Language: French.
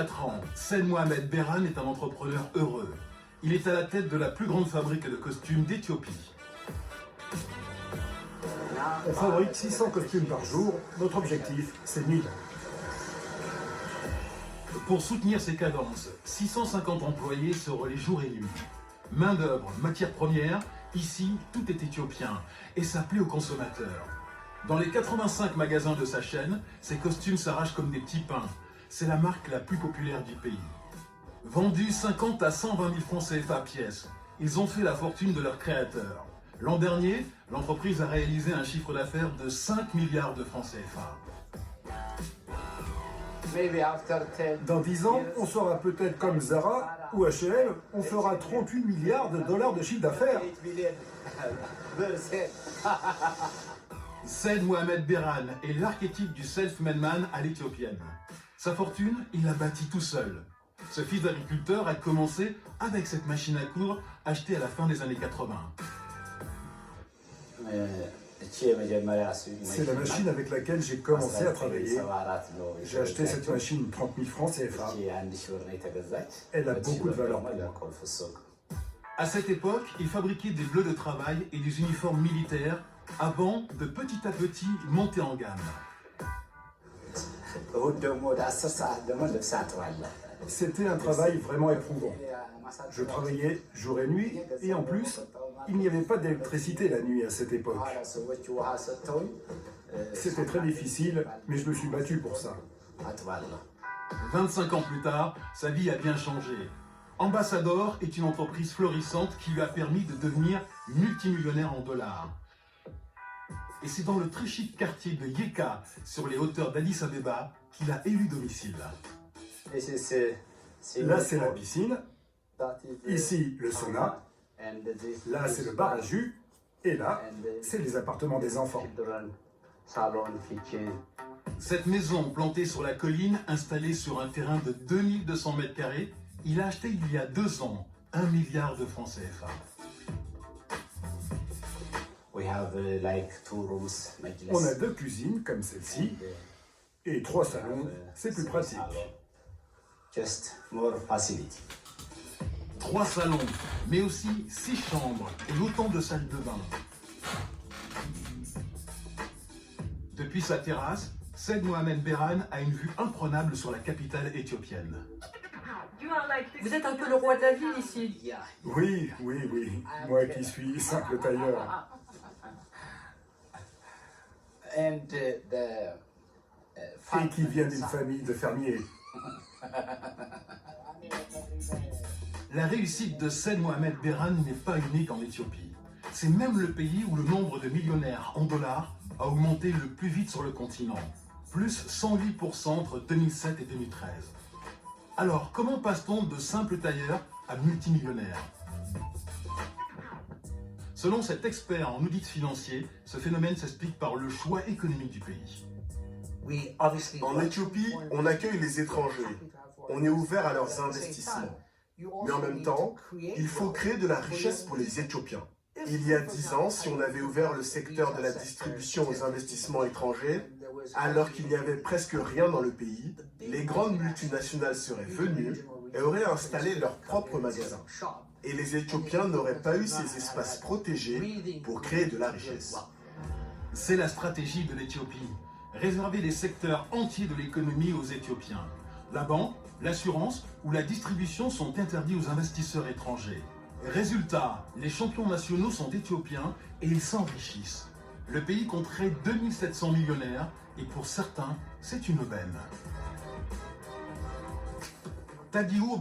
24 ans, Said Mohamed Berhan est un entrepreneur heureux. Il est à la tête de la plus grande fabrique de costumes d'Éthiopie. On fabrique 600 costumes par jour. Notre objectif, c'est 1000. Pour soutenir ces cadences, 650 employés se relaient jour et nuit. Main-d'œuvre, matières premières, ici, tout est éthiopien et ça plaît aux consommateurs. Dans les 85 magasins de sa chaîne, ses costumes s'arrachent comme des petits pains. C'est la marque la plus populaire du pays. Vendus 50 à 120 000 francs CFA pièce, ils ont fait la fortune de leurs créateurs. L'an dernier, l'entreprise a réalisé un chiffre d'affaires de 5 milliards de francs CFA. Dans 10 ans, on sera peut-être comme Zara ou H&M, on fera 38 milliards de dollars de chiffre d'affaires. Said Mohamed Berhan est l'archétype du self-made man à l'éthiopienne. Sa fortune, il l'a bâtie tout seul. Ce fils d'agriculteur a commencé avec cette machine à coudre achetée à la fin des années 80. C'est la machine avec laquelle j'ai commencé à travailler. J'ai acheté cette machine 30 000 francs CFA. Elle a beaucoup de valeur pour moi. À cette époque, il fabriquait des bleus de travail et des uniformes militaires avant de petit à petit monter en gamme. C'était un travail vraiment éprouvant. Je travaillais jour et nuit et en plus, il n'y avait pas d'électricité la nuit à cette époque. C'était très difficile, mais je me suis battu pour ça. 25 ans plus tard, sa vie a bien changé. Ambassador est une entreprise florissante qui lui a permis de devenir multimillionnaire en dollars. Et c'est dans le très chic quartier de Yeka, sur les hauteurs d'Addis Abeba, qu'il a élu domicile. Là, c'est la piscine. Ici, le sauna. Là, c'est le bar à jus. Et là, c'est les appartements des enfants. Cette maison plantée sur la colline, installée sur un terrain de 2200 m², il a acheté il y a 2 ans 1 milliard de francs CFA. On a 2 cuisines comme celle-ci et 3 salons, c'est plus pratique. 3 salons, mais aussi 6 chambres et autant de salles de bain. Depuis sa terrasse, Said Mohamed Berhan a une vue imprenable sur la capitale éthiopienne. Vous êtes un peu le roi de la ville ici. Oui. Moi qui suis simple tailleur. Et qui vient d'une famille de fermiers. La réussite de Said Mohamed Berhan n'est pas unique en Éthiopie. C'est même le pays où le nombre de millionnaires en dollars a augmenté le plus vite sur le continent, plus 108% entre 2007 et 2013. Alors, comment passe-t-on de simple tailleur à multimillionnaire? Selon cet expert en audit financier, ce phénomène s'explique par le choix économique du pays. En Éthiopie, on accueille les étrangers. On est ouvert à leurs investissements. Mais en même temps, il faut créer de la richesse pour les Éthiopiens. Il y a 10 ans, si on avait ouvert le secteur de la distribution aux investissements étrangers, alors qu'il n'y avait presque rien dans le pays, les grandes multinationales seraient venues et auraient installé leurs propres magasins. Et les Éthiopiens n'auraient pas eu ces espaces protégés pour créer de la richesse. C'est la stratégie de l'Éthiopie. Réserver les secteurs entiers de l'économie aux Éthiopiens. La banque, l'assurance ou la distribution sont interdits aux investisseurs étrangers. Résultat, les champions nationaux sont éthiopiens et ils s'enrichissent. Le pays compterait 2700 millionnaires et pour certains, c'est une aubaine. Tadiou